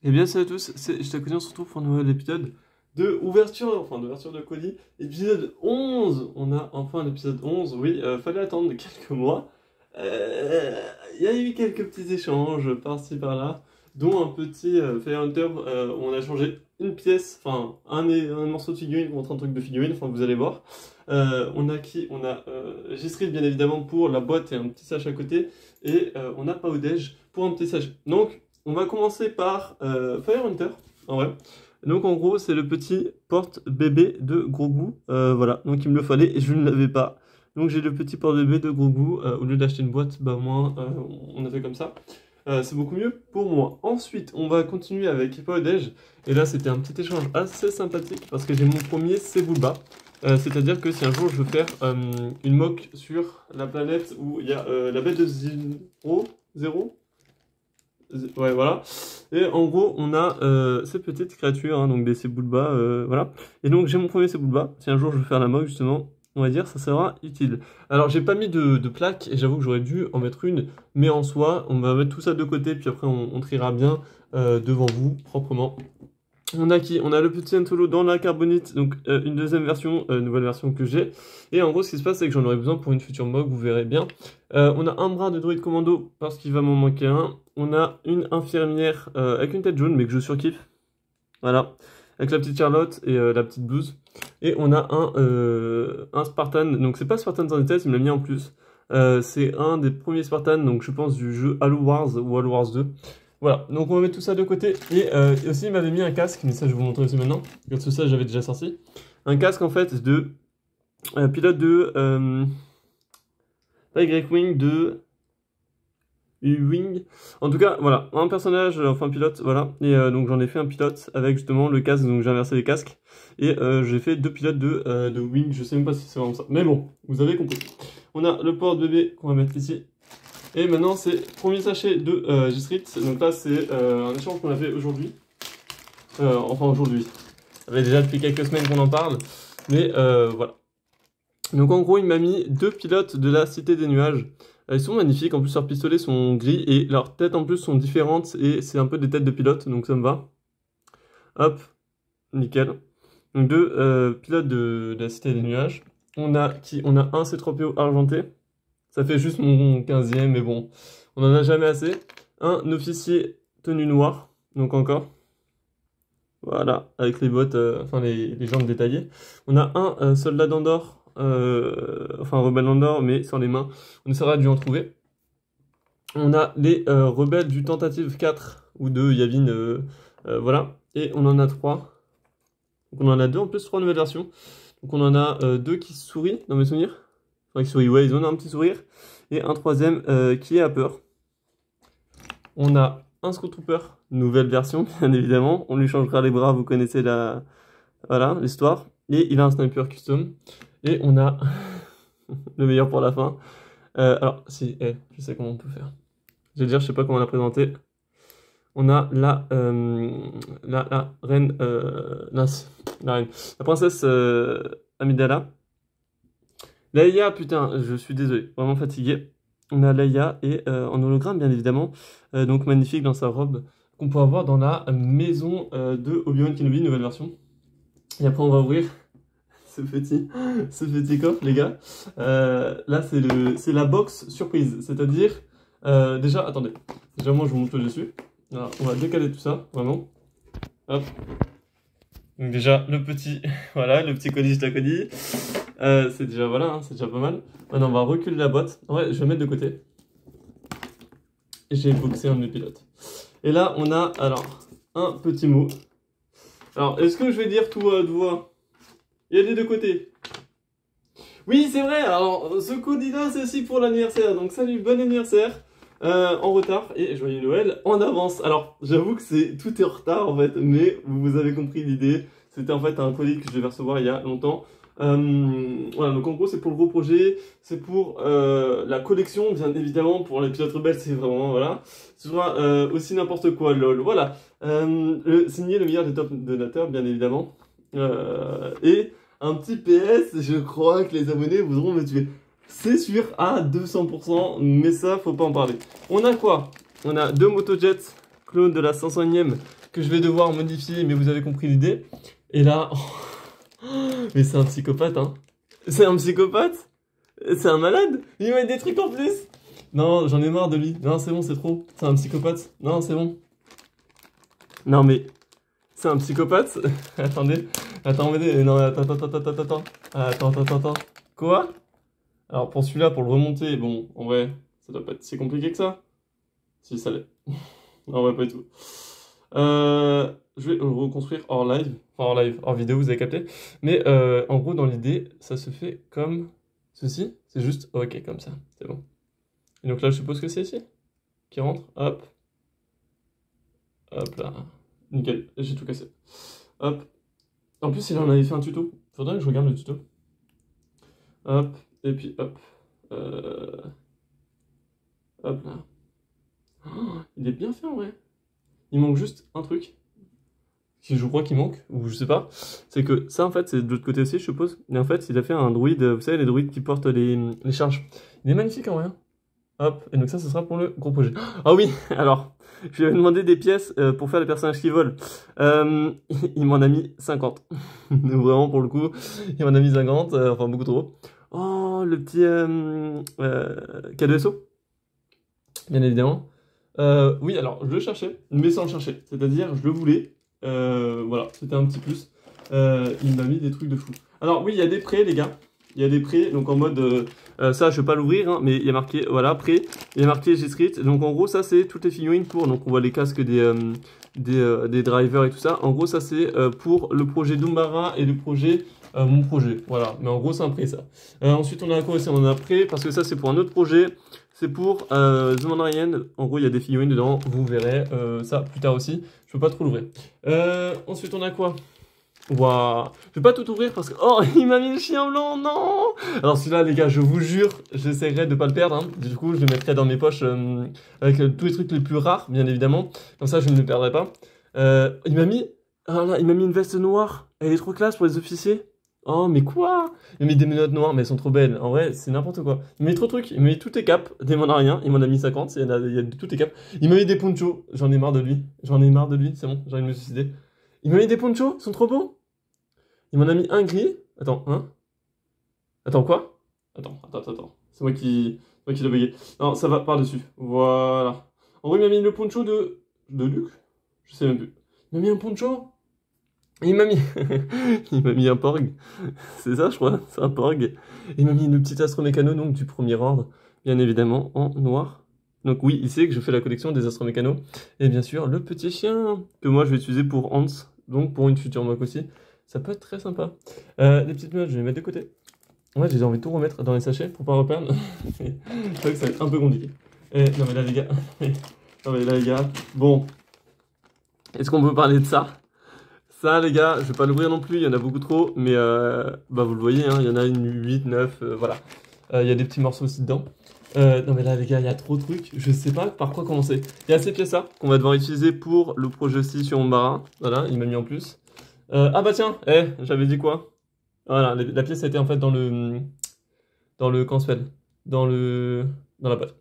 Eh bien, salut à tous, c'est Jtakoni, on se retrouve pour un nouvel épisode de d'ouverture de colis, épisode 11. On a enfin l'épisode 11, oui, fallait attendre quelques mois. Il y a eu quelques petits échanges par-ci par-là, dont un petit Fire Hunter où on a changé une pièce, enfin un morceau de figurine contre un truc de figurine, enfin vous allez voir. On a G-Street bien évidemment pour la boîte et un petit sac à côté, et on a Powdege pour un petit sac. Donc, on va commencer par Fire Hunter, en vrai. Donc en gros, c'est le petit porte-bébé de Grogu. Voilà, donc il me le fallait et je ne l'avais pas. Donc j'ai le petit porte-bébé de Grogu. Au lieu d'acheter une boîte, bah moi, on a fait comme ça. C'est beaucoup mieux pour moi. Ensuite, on va continuer avec Powdege. Et là, c'était un petit échange assez sympathique parce que j'ai mon premier Sebulba. C'est-à-dire que si un jour je veux faire une mock sur la planète où il y a la bête de Zero, ouais, voilà. Et en gros, on a ces petites créatures, hein, donc des Sebulba, voilà. Et donc, j'ai mon premier Sebulba. Si un jour je veux faire la mock, justement, on va dire, ça sera utile. Alors, j'ai pas mis de plaque, et j'avoue que j'aurais dû en mettre une, mais en soi, on va mettre tout ça de côté, puis après, on triera bien devant vous, proprement. On a qui? On a le petit Antolo dans la carbonite, donc une deuxième version, nouvelle version que j'ai. Et en gros, ce qui se passe, c'est que j'en aurai besoin pour une future mock, vous verrez bien. On a un bras de druide commando, parce qu'il va m'en manquer un. On a une infirmière avec une tête jaune, mais que je surkiffe. Voilà, avec la petite Charlotte et la petite blouse. Et on a un Spartan, donc c'est pas Spartan sans tête, il me l'a mis en plus. C'est un des premiers Spartans, donc je pense du jeu Halo Wars ou Halo Wars 2. Voilà, donc on va mettre tout ça de côté. Et aussi, il m'avait mis un casque, mais ça, je vais vous montrer aussi maintenant. Parce que ça, j'avais déjà sorti. Un casque, en fait, de pilote de... pas Y-Wing, de... U-Wing. En tout cas, voilà, un personnage, enfin pilote, voilà. Et donc j'en ai fait un pilote avec justement le casque, donc j'ai inversé les casques. Et j'ai fait deux pilotes de Wing, je sais même pas si c'est vraiment ça. Mais bon, vous avez compris. On a le porte-bébé qu'on va mettre ici. Et maintenant, c'est premier sachet de G-Street. Donc là, c'est un échange qu'on a fait aujourd'hui. Enfin, aujourd'hui. Ça fait déjà depuis quelques semaines qu'on en parle. Mais voilà. Donc en gros, il m'a mis deux pilotes de la Cité des Nuages. Ils sont magnifiques. En plus, leurs pistolets sont gris et leurs têtes en plus sont différentes. Et c'est un peu des têtes de pilotes. Donc ça me va. Hop. Nickel. Donc deux pilotes de la Cité des Nuages. On a un C3PO argenté. Ça fait juste mon 15e, mais bon, on en a jamais assez. Un officier tenue noire, donc encore. Voilà, avec les bottes, enfin les jambes détaillées. On a un soldat d'Andorre, enfin rebelle d'Andorre, mais sans les mains. On essaiera de lui en trouver. On a les rebelles du Tentative 4 ou 2, Yavin, voilà. Et on en a 3. Donc on en a deux en plus, 3 nouvelles versions. Donc on en a deux qui sourient, dans mes souvenirs. Enfin, qui sourient, ouais, ils ont un petit sourire. Et un troisième qui a peur. On a un Scout Trooper, nouvelle version, bien évidemment. On lui changera les bras, vous connaissez la... Voilà, l'histoire. Et il a un Sniper Custom. Et on a le meilleur pour la fin. Alors, si, je sais comment on peut faire. Je vais dire, je sais pas comment la présenter. On a la reine... la reine. La princesse Amidala. Leia, putain, je suis désolé, vraiment fatigué. On a Leia et en hologramme, bien évidemment. Donc magnifique dans sa robe qu'on peut avoir dans la maison de Obi-Wan Kenobi, nouvelle version. Et après, on va ouvrir ce petit coffre, les gars. Là, c'est la box surprise. C'est-à-dire, déjà, attendez. Déjà, moi, je vous montre le dessus. Alors, on va décaler tout ça, vraiment. Hop. Donc déjà, le petit, voilà, le petit colis Jtakoni. C'est déjà, voilà, hein, c'est déjà pas mal. Maintenant, on va reculer la boîte. Ouais, je vais mettre de côté. Et j'ai boxé un de mes pilotes. Et là, on a, alors, un petit mot. Alors, est-ce que je vais dire tout à voix? Il y a des deux côtés. Oui, c'est vrai. Alors, ce candidat, c'est aussi pour l'anniversaire. Donc, salut, bon anniversaire. En retard et joyeux Noël en avance. Alors, j'avoue que tout est en retard en fait, mais vous avez compris l'idée. C'était en fait un colis que je devais recevoir il y a longtemps. Voilà, donc en gros, c'est pour le gros projet, c'est pour la collection, bien évidemment. Pour l'épisode rebelle, c'est vraiment, voilà. Ce sera aussi n'importe quoi, lol. Voilà. Signé le meilleur des top donateurs, bien évidemment. Et un petit PS, je crois que les abonnés voudront me tuer. C'est sûr à 200%, mais ça, faut pas en parler. On a quoi? On a deux motojets clone de la 500e que je vais devoir modifier, mais vous avez compris l'idée. Et là, mais c'est un psychopathe, hein. C'est un psychopathe. C'est un malade. Il met des trucs en plus. Non, j'en ai marre de lui. Non, c'est bon, c'est trop. C'est un psychopathe. Non, c'est bon. Non, mais c'est un psychopathe. Attendez. Attendez. Non, attends. Quoi? Alors, pour celui-là, pour le remonter, bon, en vrai, ça doit pas être si compliqué que ça. Si, ça l'est. Non, ouais, pas du tout. Je vais le reconstruire hors live. Enfin, hors live, hors vidéo, vous avez capté. Mais en gros, dans l'idée, ça se fait comme ceci. C'est juste OK, comme ça. C'est bon. Et donc là, je suppose que c'est ici qui rentre. Hop. Hop là. Nickel. J'ai tout cassé. Hop. En plus, il en avait fait un tuto. Faudrait que je regarde le tuto. Hop. Et puis, hop. Hop là. Oh, il est bien fait en vrai. Il manque juste un truc. Je crois qu'il manque, ou je sais pas. C'est que ça, en fait, c'est de l'autre côté aussi, je suppose. Et en fait, il a fait un druide, vous savez, les druides qui portent les charges. Il est magnifique en vrai. Hop, et donc ça, ce sera pour le gros projet. Ah oui, alors, je lui avais demandé des pièces pour faire les personnages qui volent. Il m'en a mis 50. Vraiment, pour le coup, il m'en a mis 50, enfin beaucoup trop. Oh, le petit K2SO, bien évidemment. Oui, alors, je le cherchais, mais sans le chercher. C'est-à-dire, je le voulais. Voilà, c'était un petit plus. Il m'a mis des trucs de fou. Alors, oui, il y a des prêts, les gars. Il y a des prêts, donc en mode... ça, je vais pas l'ouvrir, hein, mais il y a marqué, voilà, prêt. Il y a marqué G-Street. Donc, en gros, ça, c'est toutes les figurines pour... Donc, on voit les casques des drivers et tout ça. En gros, ça, c'est pour le projet Doumbara et le projet... mon projet, voilà. Mais en gros, c'est un prêt, ça. Ensuite, on a quoi aussi? On a un prêt, parce que ça, c'est pour un autre projet. C'est pour The Mandalorian. En gros, il y a des figurines dedans. Vous verrez ça plus tard aussi. Je peux pas trop l'ouvrir. Ensuite, on a quoi? Waouh. Je vais pas tout ouvrir parce que... Oh, il m'a mis le chien blanc, non. Alors celui-là, les gars, je vous jure, j'essaierai de pas le perdre. Hein. Du coup, je le mettrai dans mes poches avec tous les trucs les plus rares, bien évidemment. Comme ça, je ne le perdrai pas. Il m'a mis... Ah là, il m'a mis une veste noire. Elle est trop classe pour les officiers. Oh, mais quoi? Il m'a mis des menottes noires, mais elles sont trop belles. En vrai, c'est n'importe quoi. Il m'a mis trop de trucs. Il m'a mis toutes les capes, des Mandaloriens. Il m'en a mis 50. Il y a toutes les capes. Il m'a mis des ponchos. J'en ai marre de lui. J'en ai marre de lui. C'est bon, j'ai envie de me suicider. Il m'a mis des ponchos. Ils sont trop beaux. Il m'en a mis un gris. Attends, hein? Attends, quoi? Attends. C'est moi qui l'ai bugué. Non, ça va par-dessus. Voilà. En vrai, il m'a mis le poncho de Luke? Je sais même plus. Il m'a mis un poncho? Il m'a mis... il m'a mis un porg. C'est ça, je crois. C'est un porg. Il m'a mis le petit astromécano, donc du premier ordre. Bien évidemment, en noir. Donc oui, il sait que je fais la collection des astromécanos. Et bien sûr, le petit chien que moi, je vais utiliser pour Hans. Donc pour une future mock aussi. Ça peut être très sympa. Les petites notes, je vais les mettre de côté. Ouais, j'ai envie de tout remettre dans les sachets pour pas reperdre. C'est vrai que ça va être un peu compliqué. Non mais là les gars. Non mais là les gars. Bon. Est-ce qu'on peut parler de ça? Ça les gars, je vais pas l'ouvrir non plus, il y en a beaucoup trop. Mais bah vous le voyez, hein, il y en a une 8, 9, voilà. Il y a des petits morceaux aussi dedans. Non mais là les gars, il y a trop de trucs. Je sais pas par quoi commencer. Il y a ces pièces-là qu'on va devoir utiliser pour le projet aussi sur Umbara. Voilà, il m'a mis en plus. Ah bah tiens, j'avais dit quoi? Voilà, la pièce a été en fait dans le comment ça s'appelle? Dans la boîte.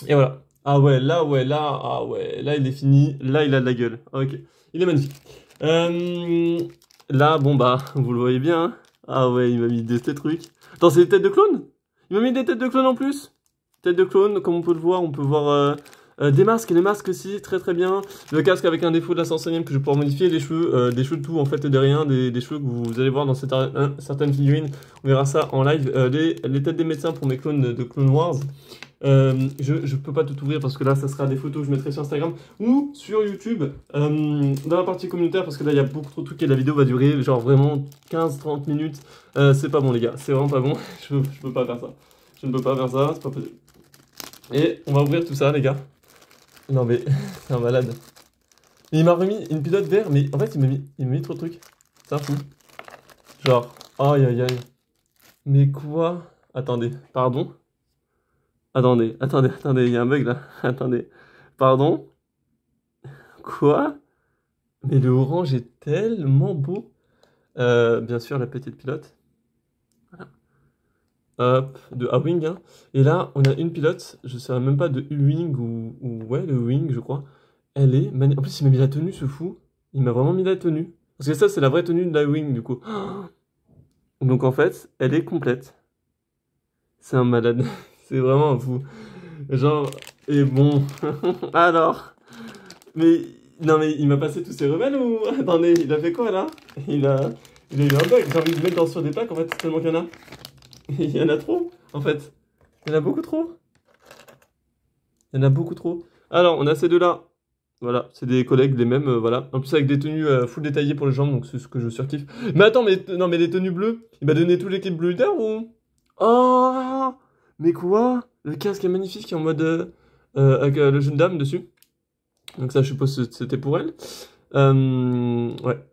Et voilà. Ah ouais, là il est fini, là il a de la gueule. Ok, il est magnifique. Là, bon bah, vous le voyez bien. Hein. Ah ouais, il m'a mis des trucs. Attends, c'est des têtes de clown? Il m'a mis des têtes de clown en plus. Têtes de clown, comme on peut voir des masques, et les masques aussi, très très bien. Le casque avec un défaut de la 105e que je vais pouvoir modifier, les cheveux, des cheveux de tout en fait de rien, des cheveux que vous allez voir dans certaines figurines, on verra ça en live. Les têtes des médecins pour mes clones de Clone Wars. Je peux pas tout ouvrir parce que là ça sera des photos que je mettrai sur Instagram ou sur YouTube dans la partie communautaire parce que là il y a beaucoup trop de trucs et la vidéo va durer genre vraiment 15-30 minutes. C'est pas bon les gars, c'est vraiment pas bon. Je peux pas faire ça. Je ne peux pas faire ça, c'est pas possible. Et on va ouvrir tout ça les gars. Non mais, c'est un malade. Mais il m'a remis une pilote vert, mais en fait il m'a mis trop de trucs. C'est un fou. Genre, aïe. Mais quoi? Attendez, pardon? Attendez, il y a un bug là. Attendez. Pardon? Quoi? Mais le orange est tellement beau. Bien sûr, la petite pilote. Voilà. Hop, de A-Wing. Hein. Et là, on a une pilote. Je ne sais même pas de U-Wing ou... Ouais, de Wing, je crois. Elle est magnifique. En plus, il m'a mis la tenue, ce fou. Il m'a vraiment mis la tenue. Parce que ça, c'est la vraie tenue de Nightwing, du coup. Donc, en fait, elle est complète. C'est un malade. C'est vraiment un fou. Genre, et bon. Alors. Mais, non, mais il m'a passé tous ses rebelles ou. Attendez, il a fait quoi, là? Il a eu un bug. J'ai envie de mettre dans sur des packs, en fait, tellement qu'il y en a. Il y en a trop, en fait. Il y en a beaucoup trop. Il y en a beaucoup trop. Alors, on a ces deux-là. Voilà, c'est des collègues, les mêmes, voilà. En plus, avec des tenues full détaillées pour les jambes, donc c'est ce que je surkiffe. Mais attends, mais non, mais les tenues bleues, il m'a donné tout l'équipe Blue Leader ou. Oh. Mais quoi? Le casque est magnifique, en mode. Avec le jeune dame dessus. Donc ça, je suppose que c'était pour elle. Ouais.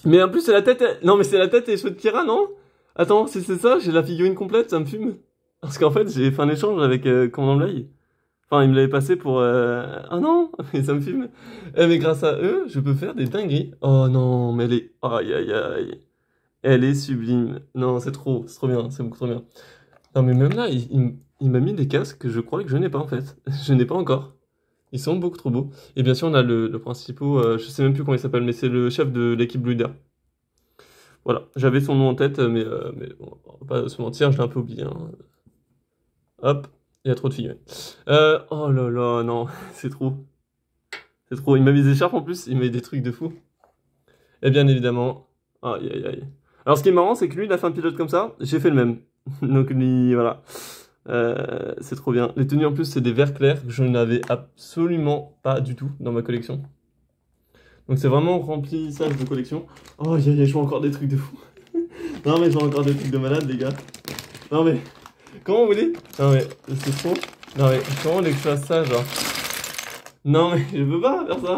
Mais en plus, c'est la tête. Non, mais c'est la tête et les cheveux de Kira, non? Attends, si c'est ça, j'ai la figurine complète, ça me fume. Parce qu'en fait, j'ai fait un échange avec Commandant Blade. Enfin, il me l'avait passé pour. Ah non, mais ça me fume. Mais grâce à eux, je peux faire des dingueries. Oh non, mais elle est. Aïe aïe aïe. Elle est sublime. Non, c'est trop bien, c'est beaucoup trop bien. Non, mais même là, il m'a mis des casques que je crois que je n'ai pas en fait. Je n'ai pas encore. Ils sont beaucoup trop beaux. Et bien sûr, on a le principal, je sais même plus comment il s'appelle, mais c'est le chef de l'équipe Blue Leader. Voilà, j'avais son nom en tête, mais on va pas se mentir, je l'ai un peu oublié. Hein. Hop, il y a trop de figurines. Oh là là, non, c'est trop. C'est trop. Il m'a mis des écharpes en plus, il m'a mis des trucs de fou. Et bien évidemment, aïe aïe aïe. Alors ce qui est marrant, c'est que lui, il a fait un pilote comme ça, j'ai fait le même. Donc lui, voilà. C'est trop bien. Les tenues en plus, c'est des verts clairs que je n'avais absolument pas du tout dans ma collection. Donc c'est vraiment remplissage de collection. Oh, je vois encore des trucs de fou. Non mais je vois encore des trucs de malade, les gars. Non mais, comment vous voulez? Non mais, c'est trop. Non mais, comment on voulez que je fasse ça, genre? Non mais, je peux pas faire ça.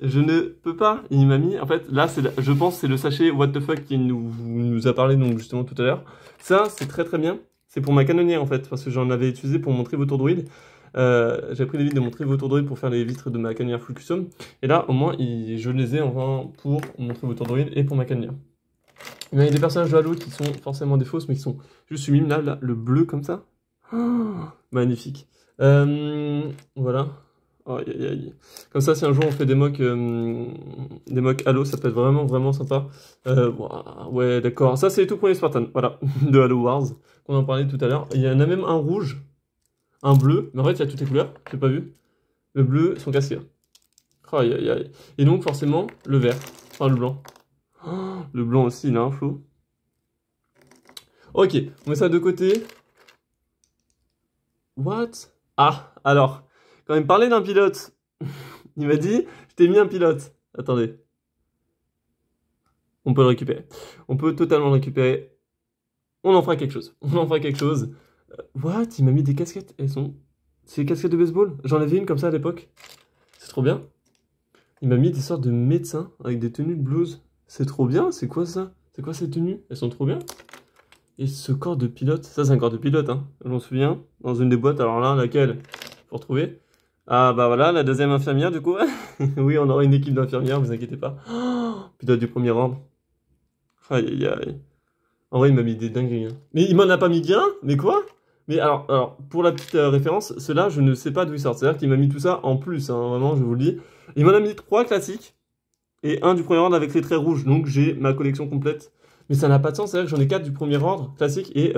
Je ne peux pas. Il m'a mis, en fait, là, je pense c'est le sachet What the fuck qui nous a parlé donc justement tout à l'heure. Ça, c'est très très bien. C'est pour ma canonnière en fait, parce que j'en avais utilisé pour montrer vos tours druides. J'ai pris des vitres de montrer vos tours druides pour faire les vitres de ma canonnière full custom. Et là, au moins, je les ai enfin pour montrer vos tours druides et pour ma canonnière. Il y a des personnages de Halo qui sont forcément des fausses, mais qui sont juste sublimes. Là, le bleu comme ça. Oh, magnifique. Voilà. Aïe, aïe, aïe. Comme ça, si un jour on fait des mocks Halo, ça peut être vraiment, vraiment sympa. Ouais, d'accord. Ça, c'est les tout premiers Spartans, voilà, de Halo Wars, qu'on en parlait tout à l'heure. Il y en a même un rouge, un bleu, mais en fait, il y a toutes les couleurs, j'ai pas vu. Le bleu, son casque. Aïe, aïe, aïe. Et donc, forcément, le vert, enfin le blanc. Oh, le blanc aussi, il a un flow. Ok, on met ça de côté. What? Ah, alors... Quand il me parlait d'un pilote, il m'a dit, je t'ai mis un pilote. Attendez. On peut le récupérer. On peut totalement le récupérer. On en fera quelque chose. On en fera quelque chose. What? Il m'a mis des casquettes. Elles sont... C'est des casquettes de baseball. J'en avais une comme ça à l'époque. C'est trop bien. Il m'a mis des sortes de médecins avec des tenues de blouse. C'est trop bien. C'est quoi ça? C'est quoi ces tenues? Elles sont trop bien. Et ce corps de pilote. Ça, c'est un corps de pilote, hein. Je m'en souviens. Dans une des boîtes. Alors là, laquelle? Faut retrouver. Ah bah voilà, la deuxième infirmière du coup. Oui, on aura une équipe d'infirmières, vous inquiétez pas. Oh, pilote du premier ordre. Aïe aïe aïe. En vrai, il m'a mis des dingueries. Hein. Mais il m'en a pas mis qu'un? Mais quoi? Mais alors, pour la petite référence, ceux-là, je ne sais pas d'où ils sortent. C'est-à-dire qu'il m'a mis tout ça en plus, hein, vraiment, je vous le dis. Il m'en a mis 3 classiques et un du premier ordre avec les traits rouges. Donc j'ai ma collection complète. Mais ça n'a pas de sens, c'est-à-dire que j'en ai 4 du premier ordre classique et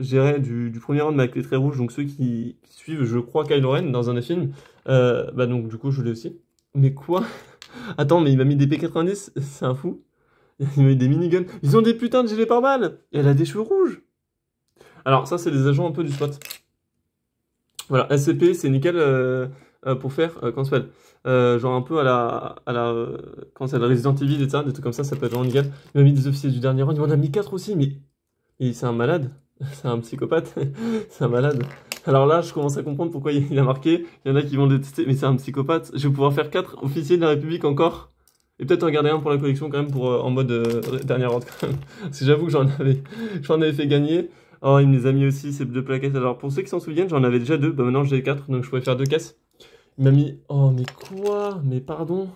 je dirais du premier round avec les traits rouges, donc ceux qui suivent, je crois, Kylo Ren dans un des films. Bah donc du coup, je l'ai aussi. Mais quoi? Attends, mais il m'a mis des P90, c'est un fou. Il m'a mis des miniguns. Ils ont des putains de gilets pare-balles. Et elle a des cheveux rouges. Alors ça, c'est des agents un peu du SWAT. Voilà, SCP, c'est nickel pour faire, comment ça s'appelle genre un peu à la comment ça s'appelle, Resident Evil et ça, des trucs comme ça peut être vraiment nickel. Il m'a mis des officiers du dernier round, il m'en a mis 4 aussi, mais c'est un malade. C'est un psychopathe, c'est un malade. Alors là, je commence à comprendre pourquoi il a marqué. Il y en a qui vont le détester, mais c'est un psychopathe. Je vais pouvoir faire 4 officiers de la République encore. Et peut-être en garder un pour la collection quand même, pour en mode dernière ordre quand même. Parce que j'avoue que j'en avais fait gagner. Oh, il me les a mis aussi, ces 2 plaquettes. Alors pour ceux qui s'en souviennent, j'en avais déjà 2. Bah maintenant j'ai 4, donc je pourrais faire 2 caisses. Il m'a mis... Oh, mais quoi? Mais pardon.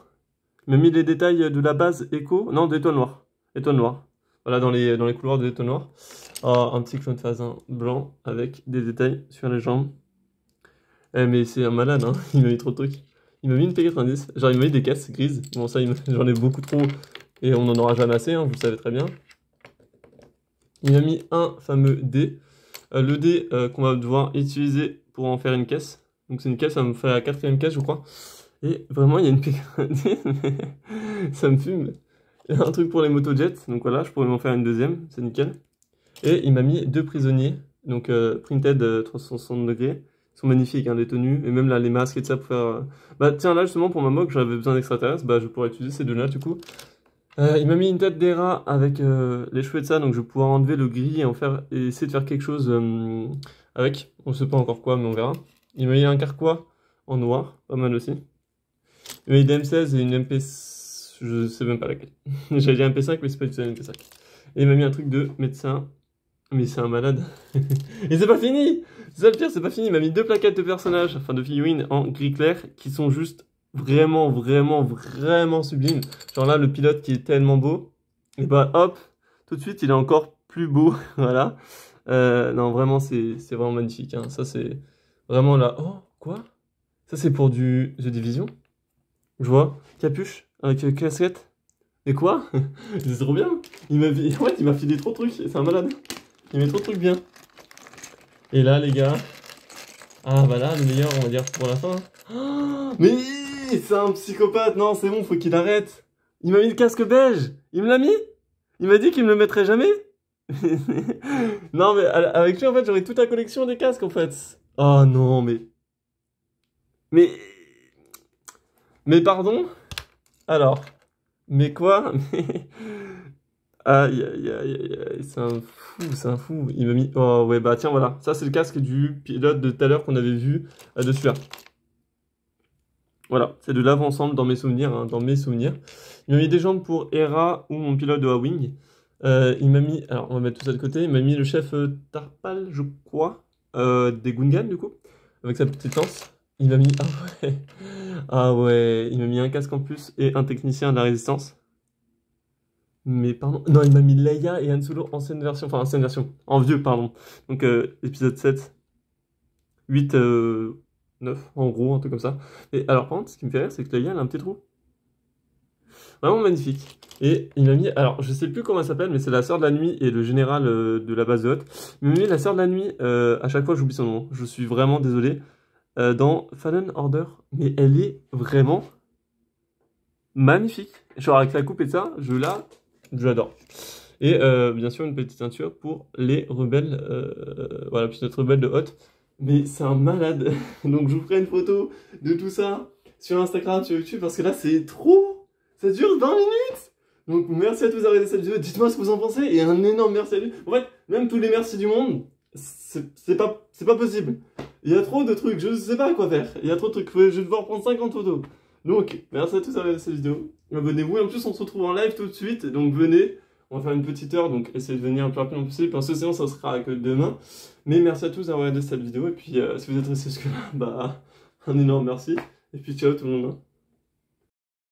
Il m'a mis les détails de la base écho. Non, d'étoile noire. Étoile noire. Voilà, dans les couloirs de l'étoile noire. Oh, un petit clone phase 1 blanc avec des détails sur les jambes. Eh, mais c'est un malade, hein. Il m'a mis trop de trucs. Il m'a mis une P90. Genre, il m'a mis des caisses grises. Bon, ça, j'en ai beaucoup trop. Et on n'en aura jamais assez, hein, vous le savez très bien. Il m'a mis un fameux dé. Le dé qu'on va devoir utiliser pour en faire une caisse. Donc, c'est une caisse, ça me fait la 4e caisse, je crois. Et vraiment, il y a une P90. Ça me fume. Il y a un truc pour les motojets. Donc voilà, je pourrais m'en faire une deuxième. C'est nickel. Et il m'a mis 2 prisonniers. Donc, printed 360 degrés. Ils sont magnifiques, hein, les tenues, et même là, les masques et tout ça pour faire... Bah tiens, là, justement, pour ma mock, j'avais besoin d'extraterrestres, bah je pourrais utiliser ces deux-là, du coup. Il m'a mis une tête d'Hera avec les cheveux de ça, donc je vais pouvoir enlever le gris et, et essayer de faire quelque chose avec. On ne sait pas encore quoi, mais on verra. Il m'a mis un carquois en noir, pas mal aussi. Il m'a mis des M16 et une MP... Je sais même pas laquelle. J'allais dire MP5, mais c'est pas du tout une MP5. Et il m'a mis un truc de médecin. Mais c'est un malade. Et c'est pas fini! C'est ça le pire, c'est pas fini. Il m'a mis 2 plaquettes de personnages, enfin de figurines en gris clair, qui sont juste vraiment, vraiment, vraiment sublimes. Genre là, le pilote qui est tellement beau. Et bah hop, tout de suite, il est encore plus beau. Voilà. Non, vraiment, c'est vraiment magnifique. Hein. Ça, c'est vraiment là. Oh, quoi? Ça, c'est pour du The Division. Je vois. Capuche, avec casquette. Et quoi? C'est trop bien. Il m'a filé trop de trucs. C'est un malade. Il met trop de trucs bien. Et là, les gars... Ah, bah là, le meilleur, on va dire, pour la fin. Oh, mais c'est un psychopathe. Non, c'est bon, faut qu'il arrête. Il m'a mis le casque beige. Il me l'a mis. Il m'a dit qu'il me le mettrait jamais. Non, mais avec lui, en fait, j'aurais toute la collection des casques, en fait. Oh non, mais... Mais... Mais pardon? Alors... Mais quoi? Aïe, aïe, aïe, aïe, aïe, c'est un fou, c'est un fou. Il m'a mis... Oh ouais, bah tiens, voilà. Ça, c'est le casque du pilote de tout à l'heure qu'on avait vu dessus là. Voilà, c'est de l'avant-ensemble dans mes souvenirs, hein, dans mes souvenirs. Il m'a mis des jambes pour Hera ou mon pilote de A-Wing. Il m'a mis... Alors, on va mettre tout ça de côté. Il m'a mis le chef Tarpal, je crois, des Gungans, du coup, avec sa petite lance. Il m'a mis... Ah ouais. Ah ouais, il m'a mis un casque en plus et un technicien de la résistance. Mais pardon, non, il m'a mis Leia et Han Solo ancienne version, enfin ancienne version, en vieux, pardon. Donc épisode 7, 8, 9, en gros, un truc comme ça. Et alors par contre, ce qui me fait rire, c'est que Leia, elle a un petit trou. Vraiment magnifique. Et il m'a mis, alors je sais plus comment elle s'appelle, mais c'est la sœur de la nuit et le général de la base de Hoth. Il m'a mis la sœur de la nuit, à chaque fois j'oublie son nom, je suis vraiment désolé, dans Fallen Order. Mais elle est vraiment magnifique. Genre avec la coupe et ça, j'adore. Et bien sûr, une petite teinture pour les rebelles. Voilà, petite rebelle de Hoth. Mais c'est un malade. Donc je vous ferai une photo de tout ça sur Instagram, sur YouTube, parce que là, c'est trop. Ça dure 20 minutes. Donc merci à tous d'avoir regardé cette vidéo. Dites-moi ce que vous en pensez. Et un énorme merci à lui. En fait, même tous les merci du monde, c'est pas possible. Il y a trop de trucs. Je sais pas quoi faire. Il y a trop de trucs. Je vais devoir prendre 50 photos. Donc, merci à tous d'avoir regardé cette vidéo. Abonnez-vous. Et en plus, on se retrouve en live tout de suite. Donc, venez. On va faire une petite heure. Donc, essayez de venir le plus rapidement possible. Parce que sinon, ça sera que demain. Mais merci à tous d'avoir regardé cette vidéo. Et puis, si vous êtes restés jusque-là, bah, un énorme merci. Et puis, ciao tout le monde.